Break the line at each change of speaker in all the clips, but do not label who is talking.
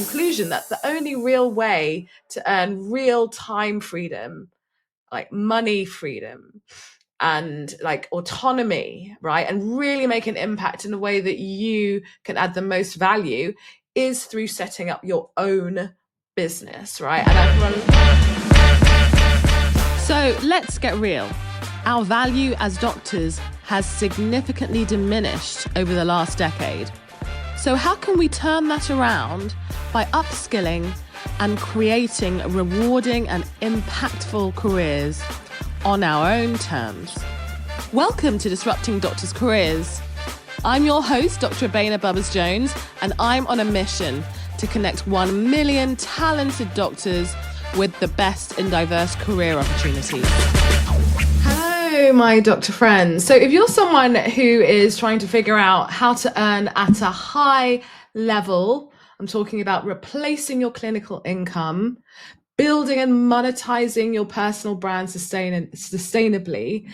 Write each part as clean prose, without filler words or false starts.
conclusion that the only real way to earn real time freedom, like money freedom and like autonomy, right, and really make an impact in a way that you can add the most value is through setting up your own business, right?
So let's get real. Our value as doctors has significantly diminished over the last decade. So how can we turn that around by upskilling and creating rewarding and impactful careers on our own terms? Welcome to Disrupting Doctors' Careers. I'm your host, Dr. Abeyna Bubbers-Jones, and I'm on a mission to connect 1 million talented doctors with the best in diverse career opportunities.
Hello, my doctor friends. So if you're someone who is trying to figure out how to earn at a high level, I'm talking about replacing your clinical income, building and monetizing your personal brand sustainably,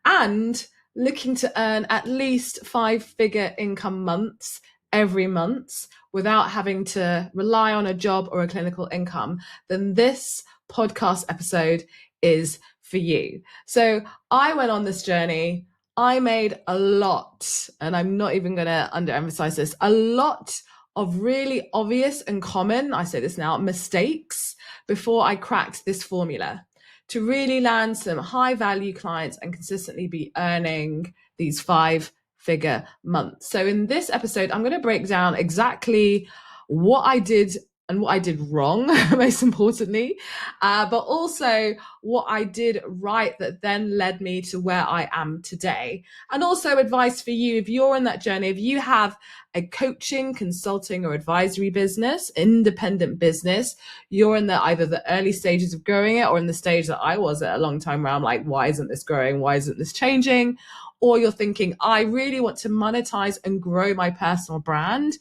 and looking to earn at least 5-figure income months every month without having to rely on a job or a clinical income, then this podcast episode is for you. So I went on this journey. I made a lot, and I'm not even going to underemphasize this, a lot of really obvious and common, I say this now, mistakes before I cracked this formula to really land some high value clients and consistently be earning these 5-figure months. So in this episode, I'm going to break down exactly what I did and what I did wrong, most importantly, but also what I did right that then led me to where I am today. And also advice for you if you're in that journey, if you have a coaching, consulting, or advisory business, independent business, you're in either the early stages of growing it or in the stage that I was at a long time where I'm like, why isn't this growing? Why isn't this changing? Or you're thinking, I really want to monetize and grow my personal brand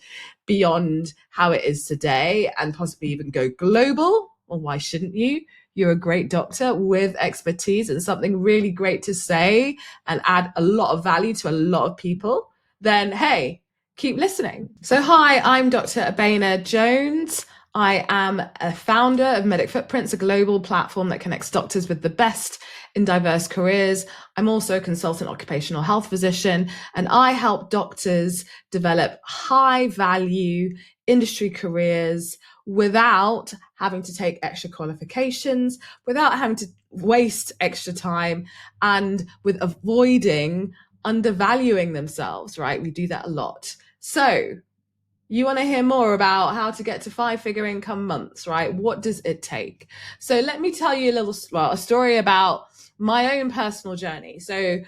beyond how it is today and possibly even go global. Well, why shouldn't you? You're a great doctor with expertise and something really great to say and add a lot of value to a lot of people. Then, hey, keep listening. So hi, I'm Dr. Abeyna Jones. I am a founder of Medic Footprints, a global platform that connects doctors with the best in diverse careers. I'm also a consultant occupational health physician, and I help doctors develop high value industry careers without having to take extra qualifications, without having to waste extra time, and with avoiding undervaluing themselves, right? We do that a lot. So you want to hear more about how to get to 5-figure income months, right? What does it take? So let me tell you a story about my own personal journey. So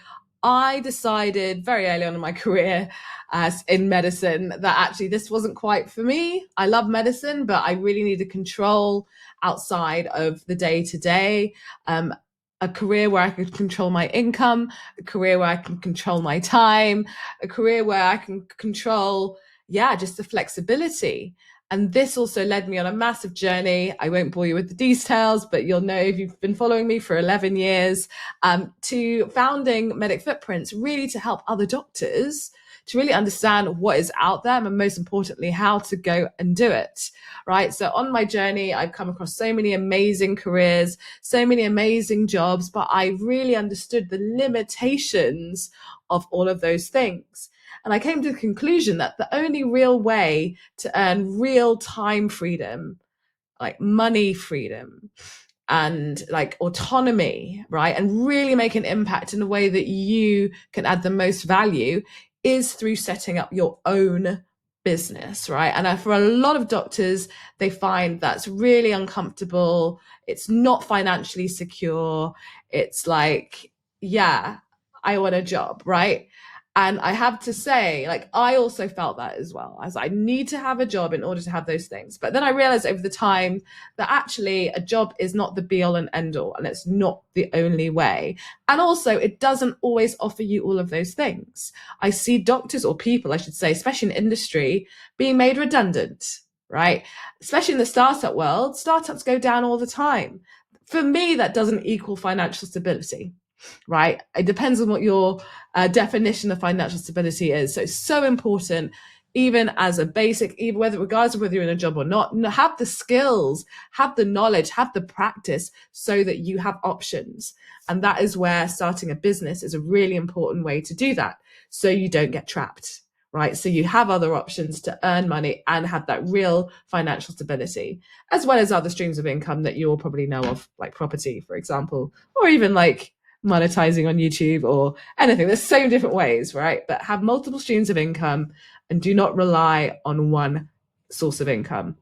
I decided very early on in my career as in medicine that actually this wasn't quite for me. I love medicine, but I really needed control outside of the day-to-day. A career where I could control my income, a career where I can control my time, a career where I can control just the flexibility. And this also led me on a massive journey. I won't bore you with the details, but you'll know if you've been following me for 11 years, to founding Medic Footprints, really to help other doctors to really understand what is out there and most importantly, how to go and do it, right? So on my journey, I've come across so many amazing careers, so many amazing jobs, but I really understood the limitations of all of those things. And I came to the conclusion that the only real way to earn real time freedom, like money freedom and like autonomy, right, and really make an impact in a way that you can add the most value is through setting up your own business, right? And for a lot of doctors, they find that's really uncomfortable. It's not financially secure. It's like, I want a job, right? And I have to say, like, I also felt that as well. As I need to have a job in order to have those things. But then I realized over the time that actually a job is not the be all and end all, and it's not the only way. And also it doesn't always offer you all of those things. I see doctors, or people, I should say, especially in industry, being made redundant, right? Especially in the startup world, startups go down all the time. For me, that doesn't equal financial stability. Right? It depends on what your definition of financial stability is. So it's so important even as a basic, even whether regardless of whether you're in a job or not, have the skills, have the knowledge, have the practice so that you have options. And that is where starting a business is a really important way to do that. So you don't get trapped, right? So you have other options to earn money and have that real financial stability, as well as other streams of income that you all probably know of, like property, for example, or even like monetizing on YouTube or anything. There's so many different ways, right? But have multiple streams of income and do not rely on one source of income,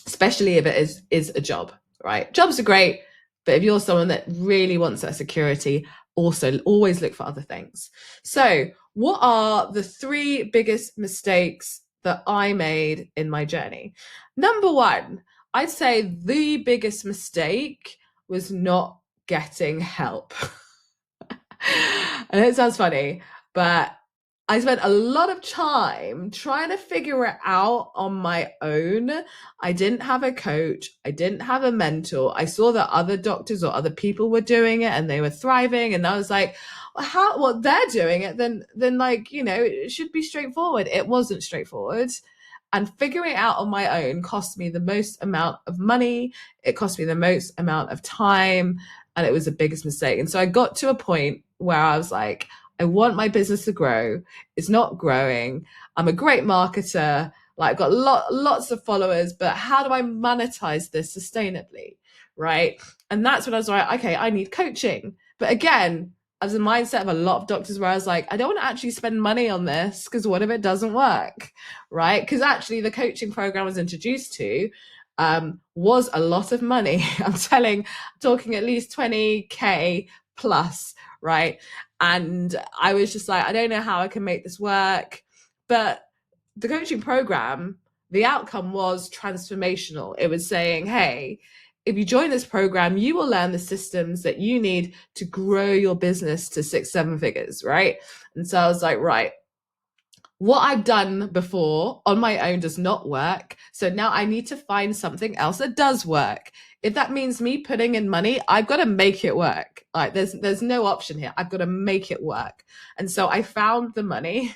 especially if it is a job, right? Jobs are great, but if you're someone that really wants that security, also always look for other things. So what are the 3 biggest mistakes that I made in my journey? Number 1, I'd say the biggest mistake was not getting help. And it sounds funny, but I spent a lot of time trying to figure it out on my own. I didn't have a coach. I didn't have a mentor. I saw that other doctors or other people were doing it and they were thriving. And I was like, well, they're doing it, then like, you know, it should be straightforward. It wasn't straightforward. And figuring it out on my own cost me the most amount of money. It cost me the most amount of time. And it was the biggest mistake. And so I got to a point where I was like, I want my business to grow. It's not growing. I'm a great marketer. Like I've got lots of followers, but how do I monetize this sustainably? Right. And that's when I was like, okay, I need coaching. But again, as a mindset of a lot of doctors where I was like, I don't want to actually spend money on this because what if it doesn't work? Right. Because actually the coaching program I was introduced to was a lot of money. I'm talking at least 20K plus, right? And I was just like, I don't know how I can make this work. But the coaching program, the outcome was transformational. It was saying, hey, if you join this program, you will learn the systems that you need to grow your business to 6-7 figures, right? And so I was like, right, what I've done before on my own does not work. So now I need to find something else that does work. If that means me putting in money, I've got to make it work. Like there's no option here. I've got to make it work. And so I found the money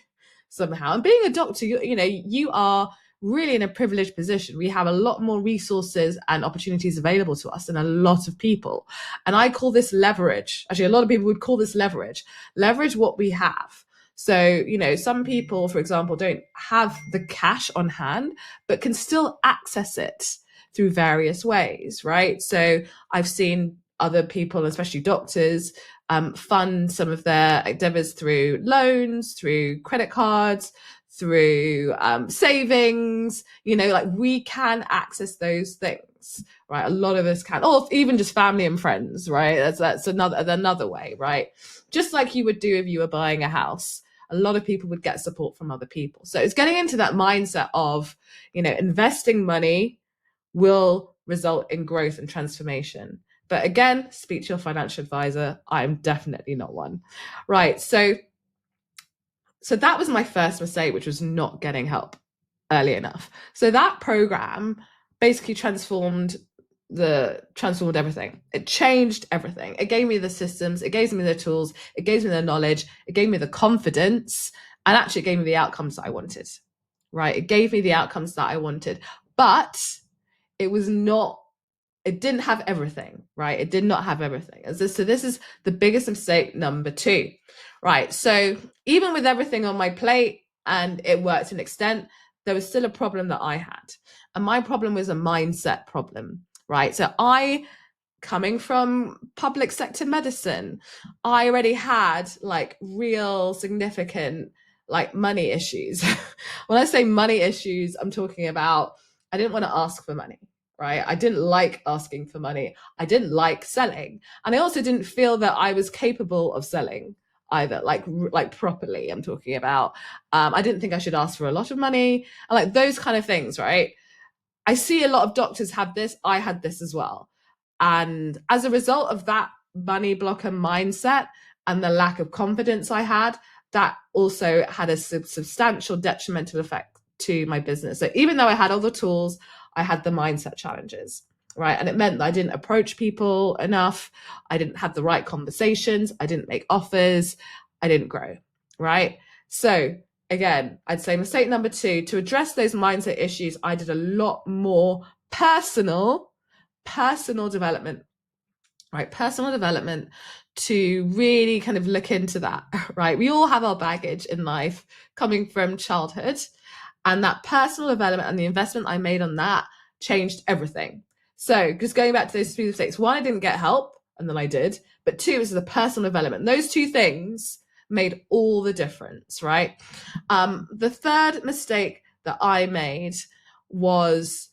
somehow. And being a doctor, you know, you are really in a privileged position. We have a lot more resources and opportunities available to us than a lot of people. And I call this leverage. Actually, a lot of people would call this leverage. Leverage what we have. So, you know, some people, for example, don't have the cash on hand, but can still access it through various ways, right? So I've seen other people, especially doctors, fund some of their endeavors through loans, through credit cards, through savings. You know, like we can access those things, right? A lot of us can, or even just family and friends, right? That's another way, right? Just like you would do if you were buying a house. A lot of people would get support from other people. So it's getting into that mindset of, you know, investing money will result in growth and transformation. But again, speak to your financial advisor. I'm definitely not one. Right. So that was my first mistake, which was not getting help early enough. So that program basically transformed everything. It changed everything. It gave me the systems, it gave me the tools, it gave me the knowledge, it gave me the confidence, and actually it gave me the outcomes that I wanted, right? It gave me the outcomes that I wanted, but it didn't have everything, right? It did not have everything. So this is the biggest mistake, number 2, right? So even with everything on my plate and it worked to an extent, there was still a problem that I had. And my problem was a mindset problem, right? So coming from public sector medicine, I already had like real significant like money issues. When I say money issues, I'm talking about I didn't want to ask for money, right? I didn't like asking for money. I didn't like selling. And I also didn't feel that I was capable of selling either, like properly, I'm talking about. I didn't think I should ask for a lot of money and like those kind of things, right? I see a lot of doctors have this. I had this as well. And as a result of that money blocker mindset and the lack of confidence I had, that also had a substantial detrimental effect to my business. So even though I had all the tools, I had the mindset challenges, right? And it meant that I didn't approach people enough. I didn't have the right conversations. I didn't make offers. I didn't grow, right? So again, I'd say mistake number 2, to address those mindset issues, I did a lot more personal development, right? Personal development to really kind of look into that, right? We all have our baggage in life coming from childhood, and that personal development and the investment I made on that changed everything. So just going back to those 3 mistakes, 1, I didn't get help, and then I did, but 2 is the personal development. Those 2 things made all the difference, right? The third mistake that I made was,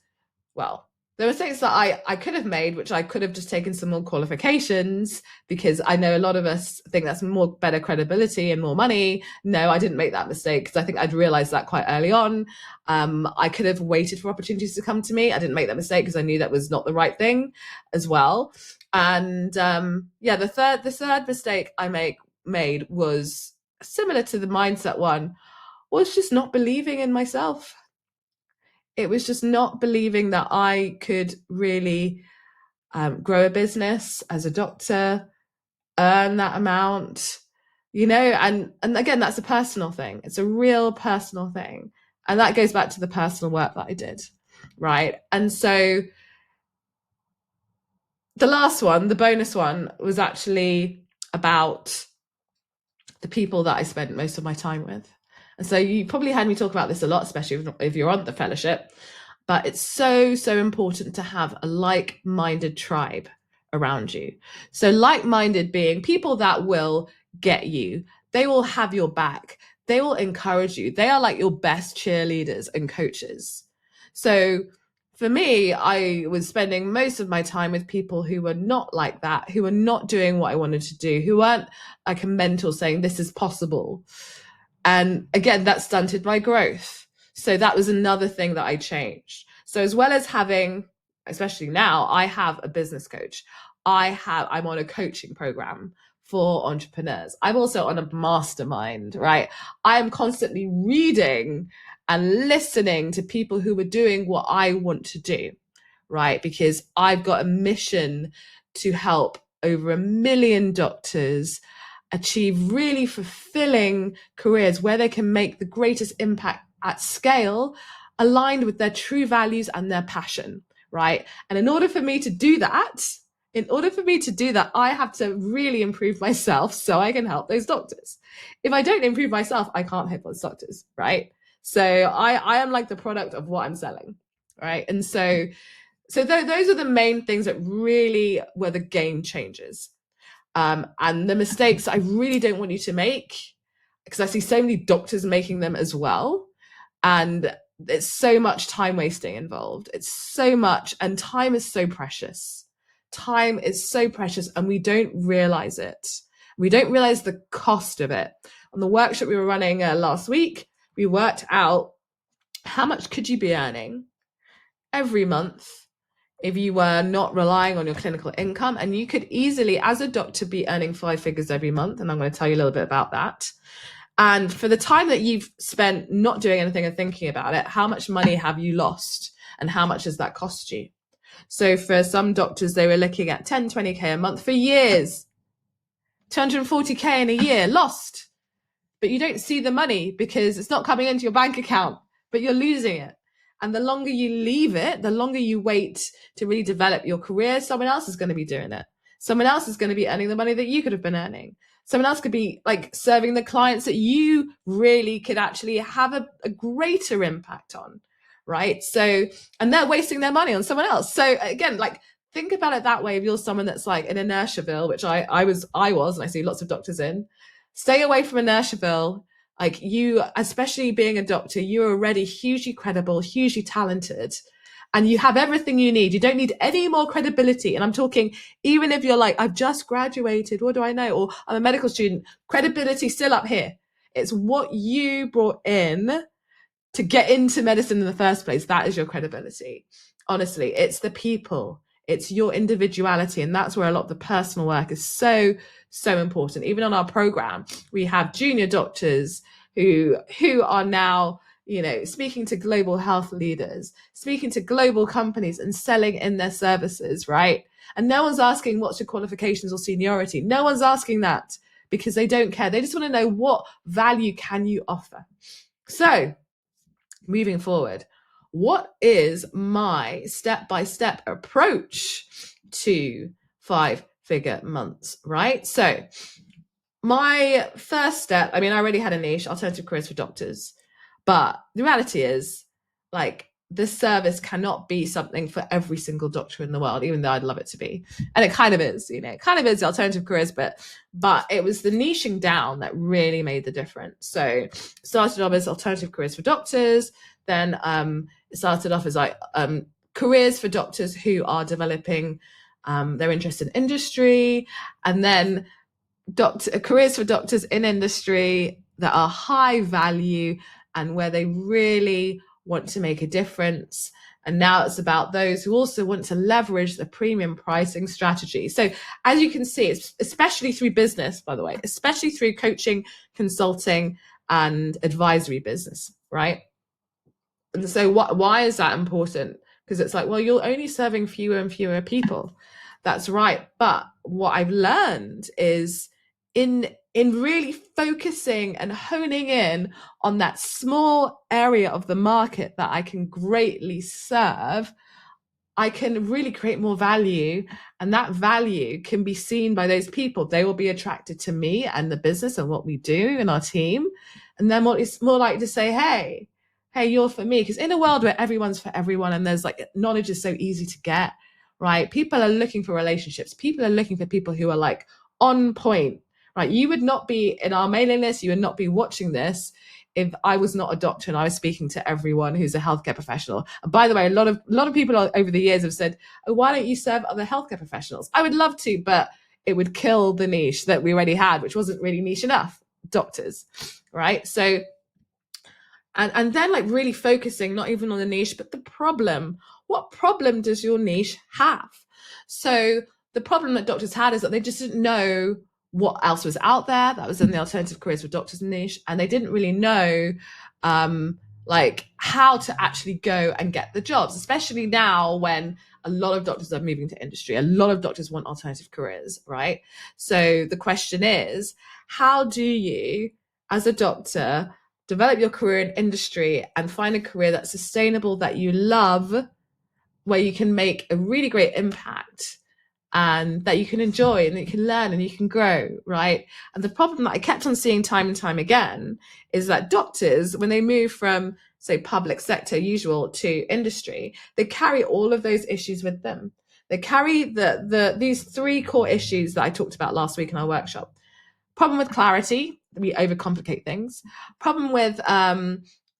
well, there were things that I could have made, which I could have just taken some more qualifications, because I know a lot of us think that's more better credibility and more money. No, I didn't make that mistake, because I think I'd realized that quite early on. I could have waited for opportunities to come to me. I didn't make that mistake because I knew that was not the right thing as well. And the third mistake I made was similar to the mindset one, was just not believing in myself. It was just not believing that I could really grow a business as a doctor, earn that amount, and again, that's a personal thing. It's a real personal thing. And that goes back to the personal work that I did, right? And so the last one, the bonus one, was actually about the people that I spent most of my time with. And so you probably heard me talk about this a lot, especially if you're on the fellowship, but it's so, so important to have a like-minded tribe around you. So like-minded being people that will get you, they will have your back, they will encourage you, they are like your best cheerleaders and coaches. So for me, I was spending most of my time with people who were not like that, who were not doing what I wanted to do, who weren't like a mentor saying this is possible. And again, that stunted my growth. So that was another thing that I changed. So as well as having, especially now, I have a business coach. I'm on a coaching program for entrepreneurs. I'm also on a mastermind, right? I am constantly reading and listening to people who are doing what I want to do, right? Because I've got a mission to help over 1 million doctors achieve really fulfilling careers where they can make the greatest impact at scale, aligned with their true values and their passion, right? And in order for me to do that, I have to really improve myself so I can help those doctors. If I don't improve myself, I can't help those doctors, right? So I am like the product of what I'm selling, right? And so those are the main things that really were the game changers. And the mistakes I really don't want you to make, because I see so many doctors making them as well. And it's so much time wasting involved. It's so much, and time is so precious. Time is so precious, and we don't realize it. We don't realize the cost of it. On the workshop we were running last week, we worked out how much could you be earning every month if you were not relying on your clinical income. And you could easily, as a doctor, be earning 5 figures every month. And I'm going to tell you a little bit about that. And for the time that you've spent not doing anything and thinking about it, how much money have you lost? And how much has that cost you? So for some doctors, they were looking at 10, 20K a month for years, 240K in a year lost. But you don't see the money because it's not coming into your bank account, but you're losing it. And the longer you leave it, the longer you wait to really develop your career, someone else is going to be doing it. Someone else is going to be earning the money that you could have been earning. Someone else could be like serving the clients that you really could actually have a greater impact on, right? So, and they're wasting their money on someone else. So again, like, think about it that way. If you're someone that's like in Inertiaville, which I was, and I see lots of doctors in, stay away from Inertiaville. Like, you, especially being a doctor, you're already hugely credible, hugely talented, and you have everything you need. You don't need any more credibility. And I'm talking, even if you're like, I've just graduated, what do I know? Or I'm a medical student, credibility still up here. It's what you brought in to get into medicine in the first place. That is your credibility. Honestly, it's the people, it's your individuality. And that's where a lot of the personal work is so, so important. Even on our program, we have junior doctors who are now, speaking to global health leaders, speaking to global companies and selling in their services, right? And no one's asking what's your qualifications or seniority. No one's asking that, because they don't care. They just want to know what value can you offer. So moving forward, what is my step-by-step approach to 5-figure months, right? So my first step, I mean, I already had a niche, alternative careers for doctors, but the reality is, like, this service cannot be something for every single doctor in the world, even though I'd love it to be. And it kind of is, it kind of is the alternative careers, but it was the niching down that really made the difference. So started off as alternative careers for doctors, then it started off as like careers for doctors who are developing their interest in industry, and then careers for doctors in industry that are high value and where they really want to make a difference. And now it's about those who also want to leverage the premium pricing strategy. So as you can see, it's especially through business, by the way, especially through coaching, consulting, and advisory business, right? And so why is that important? Because it's like, well, you're only serving fewer and fewer people. That's right. But what I've learned is in really focusing and honing in on that small area of the market that I can greatly serve, I can really create more value, and that value can be seen by those people. They will be attracted to me and the business and what we do in our team. And then it's more likely to say, hey, you're for me. Because in a world where everyone's for everyone and there's like knowledge is so easy to get, right? People are looking for relationships. People are looking for people who are like on point, right? You would not be in our mailing list. You would not be watching this if I was not a doctor and I was speaking to everyone who's a healthcare professional. And by the way, a lot of people over the years have said, oh, why don't you serve other healthcare professionals? I would love to, but it would kill the niche that we already had, which wasn't really niche enough, doctors, right? So, and then like really focusing not even on the niche, but the problem. What problem does your niche have? So the problem that doctors had is that they just didn't know what else was out there that was in the alternative careers for doctors niche, and they didn't really know like how to actually go and get the jobs, especially now when a lot of doctors are moving to industry. A lot of doctors want alternative careers, right? So the question is, how do you, as a doctor, develop your career in industry and find a career that's sustainable, that you love, where you can make a really great impact and that you can enjoy and that you can learn and you can grow, right? And the problem that I kept on seeing time and time again is that doctors, when they move from, say, public sector usual to industry, they carry all of those issues with them. They carry these 3 core issues that I talked about last week in our workshop. Problem with clarity, we overcomplicate things. Problem with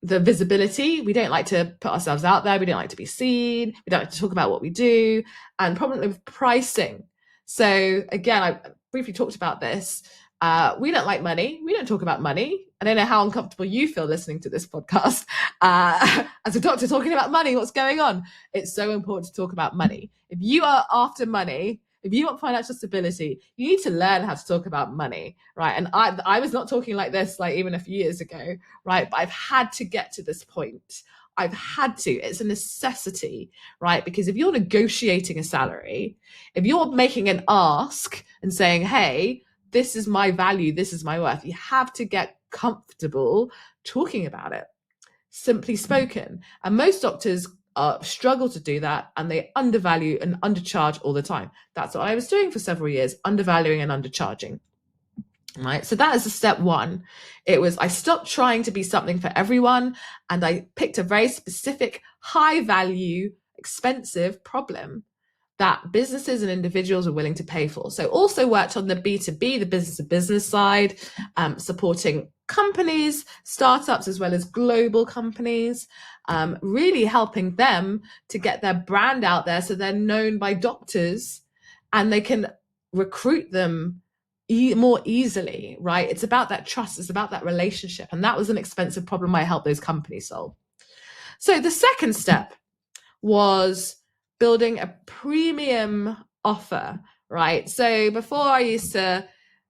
the visibility, we don't like to put ourselves out there. We don't like to be seen. We don't like to talk about what we do. And problem with pricing. So again, I briefly talked about this. We don't like money. We don't talk about money. I don't know how uncomfortable you feel listening to this podcast. As a doctor talking about money, what's going on? It's so important to talk about money. If you are after money, if you want financial stability, you need to learn how to talk about money, right? And I was not talking like this, like even a few years ago, right? But I've had to get to this point. I've had to. It's a necessity, right? Because if you're negotiating a salary, if you're making an ask and saying, hey, this is my value, this is my worth, you have to get comfortable talking about it, simply spoken. And most doctors struggle to do that, and they undervalue and undercharge all the time. That's what I was doing for several years, undervaluing and undercharging. Right. So that is the step 1. It was, I stopped trying to be something for everyone, and I picked a very specific, high value, expensive problem that businesses and individuals are willing to pay for. So also worked on the B2B, the business to business side, supporting companies, startups, as well as global companies, really helping them to get their brand out there so they're known by doctors and they can recruit them more easily, right? It's about that trust. It's about that relationship. And that was an expensive problem I helped those companies solve. So the second step was building a premium offer, right? So before I used to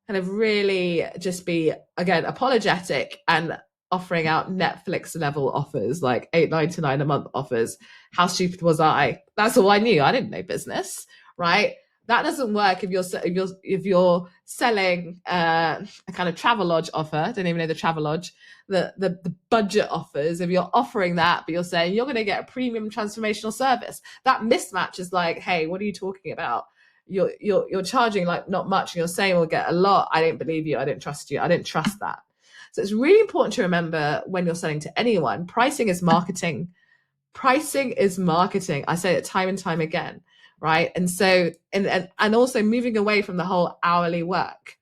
kind of really just be, again, apologetic and offering out Netflix level offers, like $8.99 a month offers. How stupid was I? That's all I knew. I didn't know business, right? That doesn't work if you're selling a kind of Travelodge offer. I don't even know the Travelodge, the budget offers. If you're offering that, but you're saying you're going to get a premium transformational service, that mismatch is like, hey, what are you talking about? You're charging like not much, and you're saying we'll get a lot. I don't believe you. I don't trust you. I don't trust that. So it's really important to remember when you're selling to anyone, pricing is marketing. Pricing is marketing. I say it time and time again, right? And so, and also moving away from the whole hourly work.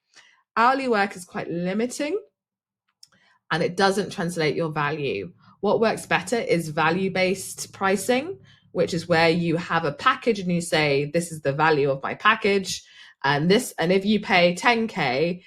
Hourly work is quite limiting and it doesn't translate your value. What works better is value-based pricing, which is where you have a package and you say, this is the value of my package. And if you pay 10K,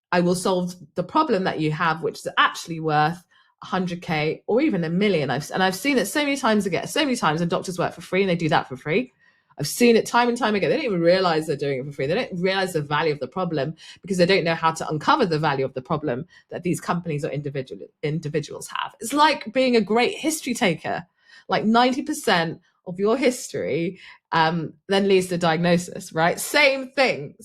I will solve the problem that you have, which is actually worth 100K or even $1 million. I've seen it so many times, and doctors work for free and they do that for free. I've seen it time and time again. They don't even realize they're doing it for free. They don't realize the value of the problem because they don't know how to uncover the value of the problem that these companies or individuals have. It's like being a great history taker. Like 90% of your history then leads to diagnosis, right? Same thing.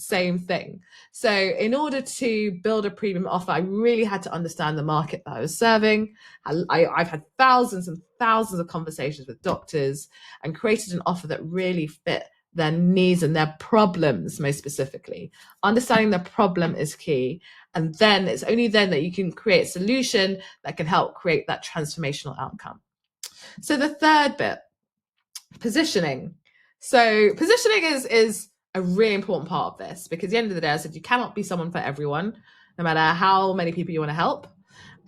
So in order to build a premium offer, I really had to understand the market that I was serving. I've had thousands and thousands of conversations with doctors and created an offer that really fit their needs and their problems most specifically. Understanding the problem is key. And then it's only then that you can create a solution that can help create that transformational outcome. So the third bit, positioning. So positioning is a really important part of this, because at the end of the day, I said you cannot be someone for everyone, no matter how many people you want to help.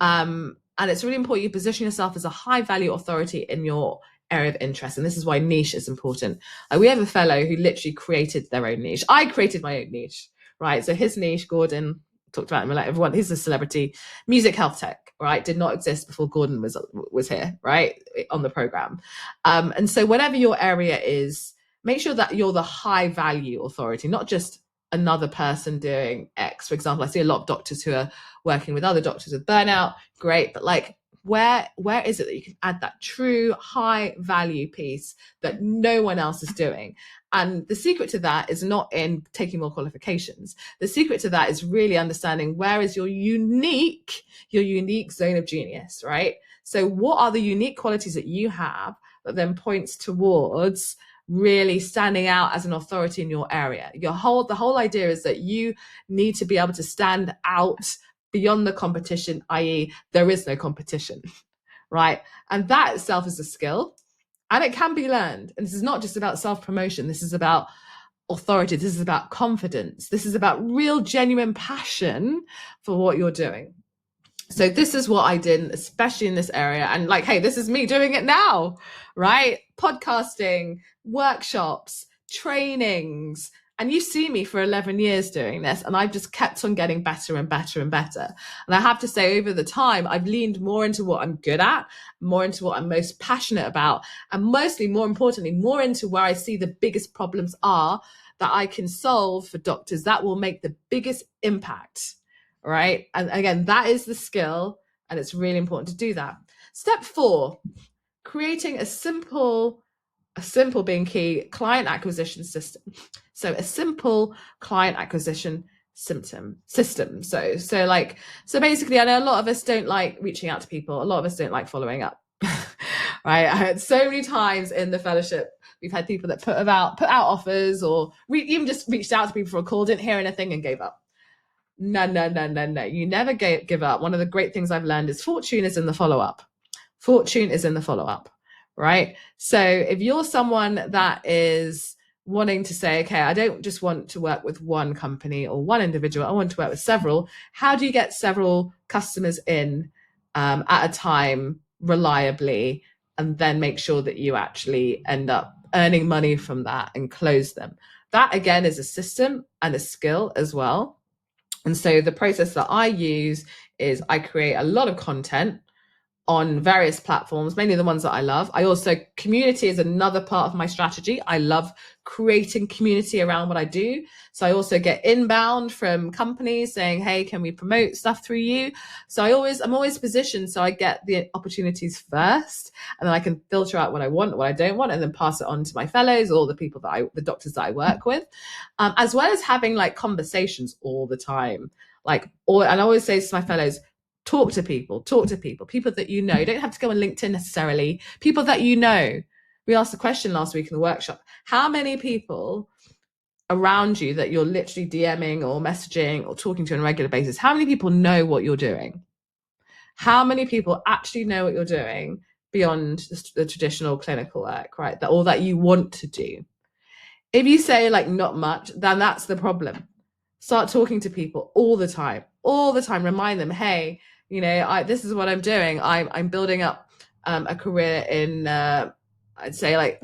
And it's really important you position yourself as a high value authority in your area of interest. And this is why niche is important. We have a fellow who literally created their own niche. I created my own niche, right? So his niche, Gordon, talked about him like everyone, he's a celebrity, music health tech, right? Did not exist before Gordon was here, right, on the program. And so whatever your area is, make sure that you're the high value authority, not just another person doing X. For example, I see a lot of doctors who are working with other doctors with burnout. Great, but like where is it that you can add that true high value piece that no one else is doing? And the secret to that is not in taking more qualifications. The secret to that is really understanding where is your unique zone of genius, right? So what are the unique qualities that you have that then points towards really standing out as an authority in your area? The whole idea is that you need to be able to stand out beyond the competition, i.e. there is no competition, right? And that itself is a skill. And it can be learned. And this is not just about self-promotion. This is about authority. This is about confidence. This is about real, genuine passion for what you're doing. So this is what I did, especially in this area. And like, hey, this is me doing it now, right? Podcasting, workshops, trainings. And you see me for 11 years doing this, and I've just kept on getting better and better and better. And I have to say, over the time, I've leaned more into what I'm good at, more into what I'm most passionate about, and mostly, more importantly, more into where I see the biggest problems are that I can solve for doctors that will make the biggest impact, right? And again, that is the skill, and it's really important to do that. Step 4, creating a simple being key, client acquisition system. So a simple client acquisition system. So basically, I know a lot of us don't like reaching out to people. A lot of us don't like following up, right? I heard so many times in the fellowship, we've had people that put out offers, or we even just reached out to people for a call, didn't hear anything and gave up. No. You never give up. One of the great things I've learned is fortune is in the follow-up. Right? So if you're someone that is wanting to say, okay, I don't just want to work with one company or one individual, I want to work with several, how do you get several customers in at a time reliably, and then make sure that you actually end up earning money from that and close them? That again is a system and a skill as well. And so the process that I use is I create a lot of content on various platforms, mainly the ones that I love. Community is another part of my strategy. I love creating community around what I do. So I also get inbound from companies saying, hey, can we promote stuff through you? So I'm always positioned so I get the opportunities first, and then I can filter out what I want, what I don't want, and then pass it on to my fellows or the people the doctors that I work with, as well as having like conversations all the time. And I always say to my fellows, talk to people that you know. You don't have to go on LinkedIn necessarily. People that you know. We asked the question last week in the workshop, how many people around you that you're literally DMing or messaging or talking to on a regular basis, how many people know what you're doing? How many people actually know what you're doing beyond the traditional clinical work, right? All that you want to do. If you say like not much, then that's the problem. Start talking to people all the time. Remind them, hey, this is what I'm doing. I'm building up a career in, I'd say like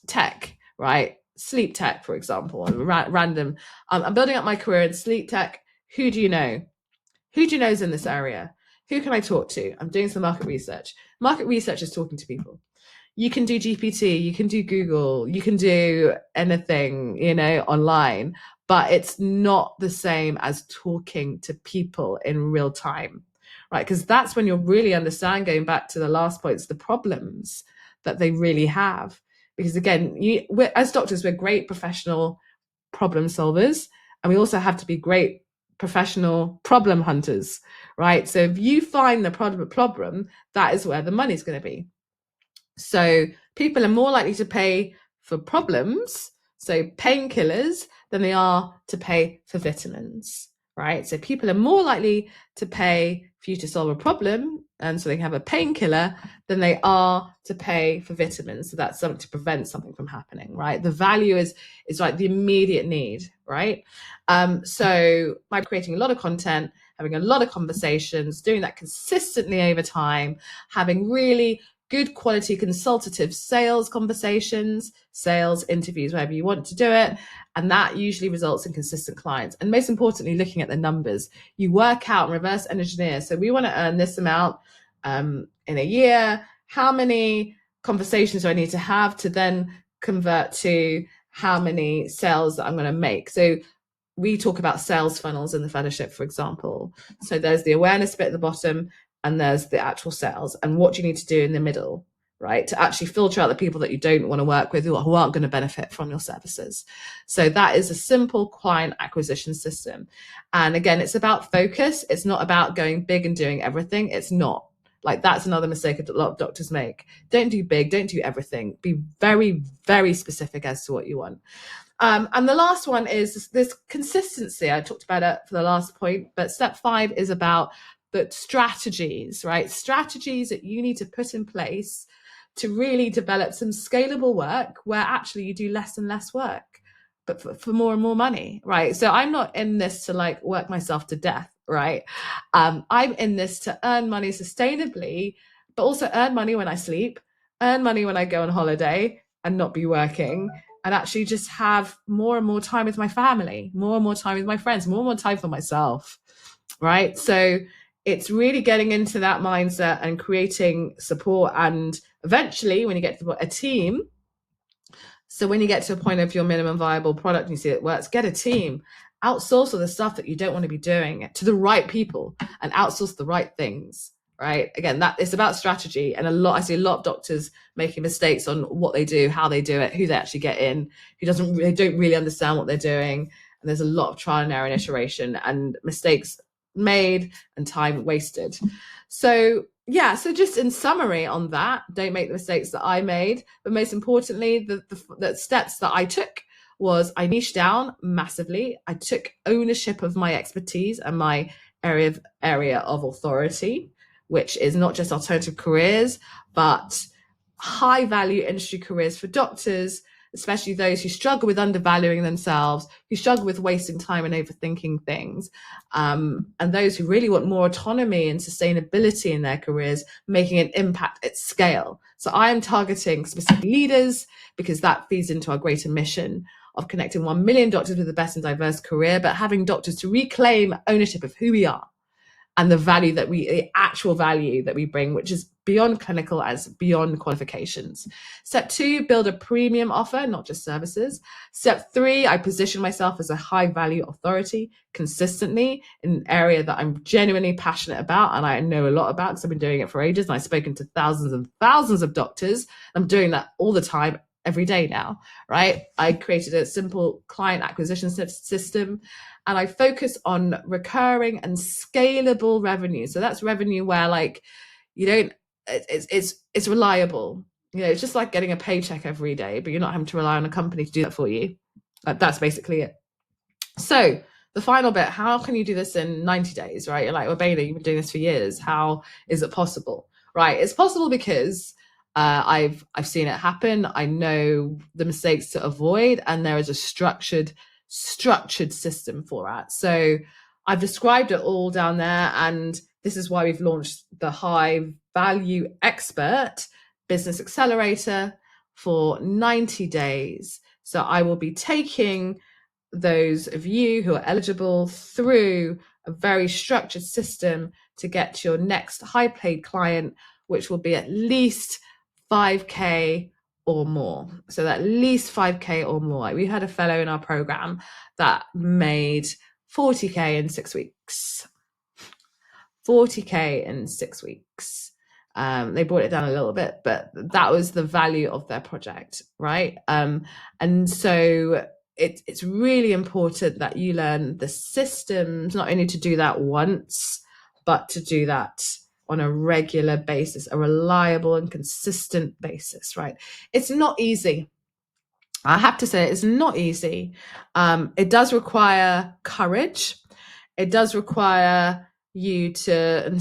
tech, right? Sleep tech, for example, random. I'm building up my career in sleep tech. Who do you know? Who do you know is in this area? Who can I talk to? I'm doing some market research. Market research is talking to people. You can do GPT, you can do Google, you can do anything, online, but it's not the same as talking to people in real time, right? Because that's when you'll really understand, going back to the last points, the problems that they really have. Because again, as doctors, we're great professional problem solvers, and we also have to be great professional problem hunters, right? So if you find the problem, that is where the money's going to be. So people are more likely to pay for problems, so painkillers, than they are to pay for vitamins, right? So people are more likely to pay for you to solve a problem, and so they have a painkiller, than they are to pay for vitamins. So that's something to prevent something from happening, right? The value is like the immediate need, right? So by creating a lot of content, having a lot of conversations, doing that consistently over time, having really good quality consultative sales conversations, sales interviews, wherever you want to do it. And that usually results in consistent clients. And most importantly, looking at the numbers. You work out and reverse engineer. So we want to earn this amount in a year. How many conversations do I need to have to then convert to how many sales that I'm going to make? So we talk about sales funnels in the fellowship, for example. So there's the awareness bit at the bottom, and there's the actual sales, and what you need to do in the middle, right? To actually filter out the people that you don't want to work with, who aren't going to benefit from your services. So that is a simple client acquisition system. And again, it's about focus. It's not about going big and doing everything. It's not. Like, that's another mistake a lot of doctors make. Don't do big, don't do everything. Be very, very specific as to what you want. And the last one is this consistency. I talked about it for the last point, but step 5 is about the strategies, right? Strategies that you need to put in place to really develop some scalable work where actually you do less and less work, but for more and more money, right? So I'm not in this to like work myself to death, right? I'm in this to earn money sustainably, but also earn money when I sleep, earn money when I go on holiday and not be working, and actually just have more and more time with my family, more and more time with my friends, more and more time for myself, right? So it's really getting into that mindset and creating support, and eventually when you get to a team. So when you get to a point of your minimum viable product and you see it works, get a team, outsource all the stuff that you don't want to be doing to the right people, and outsource the right things, right? Again, that it's about strategy. And I see a lot of doctors making mistakes on what they do, how they do it, who they actually get in, they don't really understand what they're doing. And there's a lot of trial and error and iteration, and mistakes made and time wasted. So yeah, so just in summary on that, don't make the mistakes that I made, but most importantly, the steps that I took was I niched down massively. I took ownership of my expertise and my area of authority, which is not just alternative careers, but high value industry careers for doctors, especially those who struggle with undervaluing themselves, who struggle with wasting time and overthinking things, and those who really want more autonomy and sustainability in their careers, making an impact at scale. So I am targeting specific leaders because that feeds into our greater mission of connecting 1 million doctors with the best and diverse career, but having doctors to reclaim ownership of who we are and the actual value that we bring, which is beyond clinical, as beyond qualifications. Step 2, build a premium offer, not just services. Step 3, I position myself as a high value authority consistently in an area that I'm genuinely passionate about and I know a lot about because I've been doing it for ages and I've spoken to thousands and thousands of doctors. I'm doing that all the time, every day now, right? I created a simple client acquisition system and I focus on recurring and scalable revenue. So that's revenue where like you don't, it's reliable. You know, it's just like getting a paycheck every day, but you're not having to rely on a company to do that for you. That's basically it. So the final bit, how can you do this in 90 days, right? You're like, Abeyna, you've been doing this for years. How is it possible? Right? It's possible because I've seen it happen. I know the mistakes to avoid, and there is a structured system for that. So I've described it all down there, and this is why we've launched the High Value Expert Business Accelerator for 90 days. So I will be taking those of you who are eligible through a very structured system to get to your next high paid client, which will be at least 5K or more. So at least 5K or more. We had a fellow in our program that made 40K in 6 weeks. 40K in 6 weeks. They brought it down a little bit, but that was the value of their project, right? And so it's really important that you learn the systems, not only to do that once, but to do that on a regular basis, a reliable and consistent basis, right? It's not easy. I have to say it's not easy. It does require courage. It does require you to,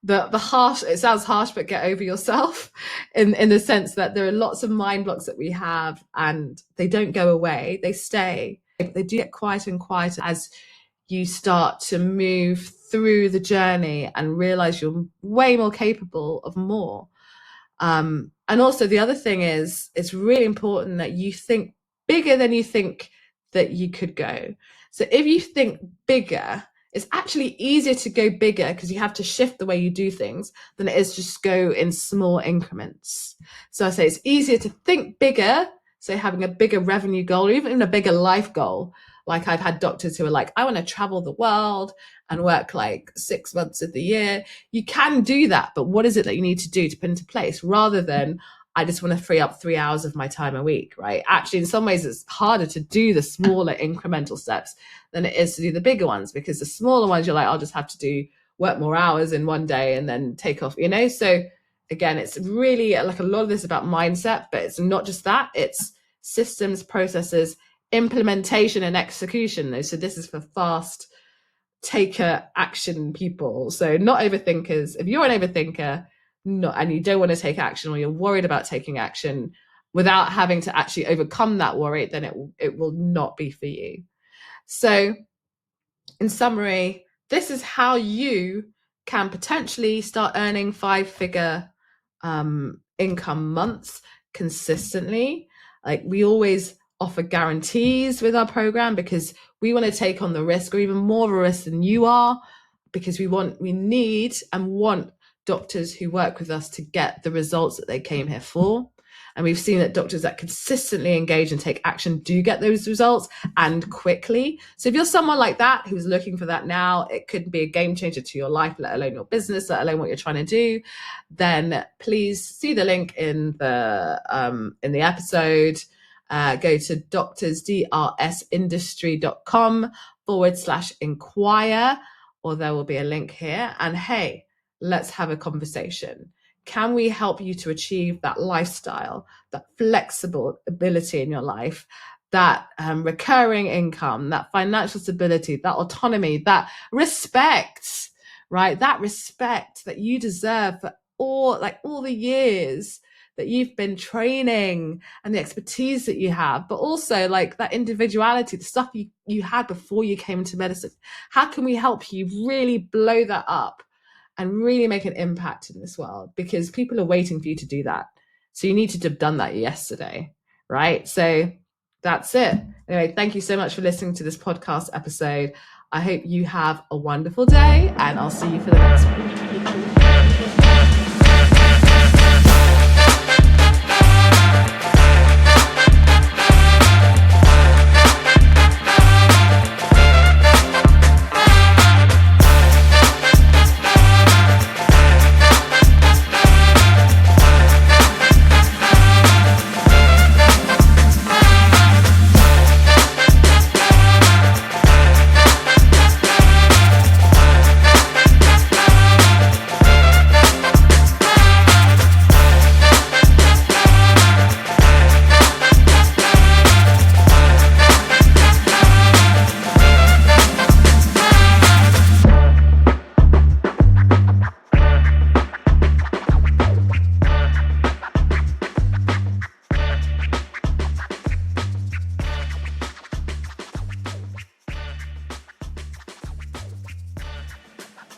the harsh, it sounds harsh, but get over yourself in the sense that there are lots of mind blocks that we have and they don't go away, they stay. They do get quieter and quieter as you start to move through the journey and realize you're way more capable of more. And also the other thing is, it's really important that you think bigger than you think that you could go. So if you think bigger, it's actually easier to go bigger because you have to shift the way you do things than it is just go in small increments. So I say it's easier to think bigger, so having a bigger revenue goal or even a bigger life goal. Like I've had doctors who are like, I want to travel the world and work like 6 months of the year. You can do that, but what is it that you need to do to put into place rather than I just want to free up 3 hours of my time a week, right? Actually, in some ways, it's harder to do the smaller incremental steps than it is to do the bigger ones because the smaller ones, you're like, I'll just have to work more hours in one day and then take off, you know? So again, it's really like a lot of this about mindset, but it's not just that, it's systems, processes, implementation and execution. So this is for fast taker action people. So not overthinkers. If you're an overthinker and you don't want to take action or you're worried about taking action without having to actually overcome that worry, then it will not be for you. So in summary, this is how you can potentially start earning 5-figure income months consistently. Like we always offer guarantees with our program because we want to take on the risk or even more of a risk than you are, because we need and want doctors who work with us to get the results that they came here for. And we've seen that doctors that consistently engage and take action do get those results and quickly. So if you're someone like that who's looking for that now, it could be a game changer to your life, let alone your business, let alone what you're trying to do, then please see the link in the episode. Go to drsindustry.com/inquire, or there will be a link here. And hey, let's have a conversation. Can we help you to achieve that lifestyle, that flexible ability in your life, that recurring income, that financial stability, that autonomy, that respect, right? That respect that you deserve for all the years that you've been training and the expertise that you have, but also like that individuality, the stuff you had before you came into medicine. How can we help you really blow that up and really make an impact in this world? Because people are waiting for you to do that. So you need to have done that yesterday, right? So that's it. Anyway, thank you so much for listening to this podcast episode. I hope you have a wonderful day, and I'll see you for the next one.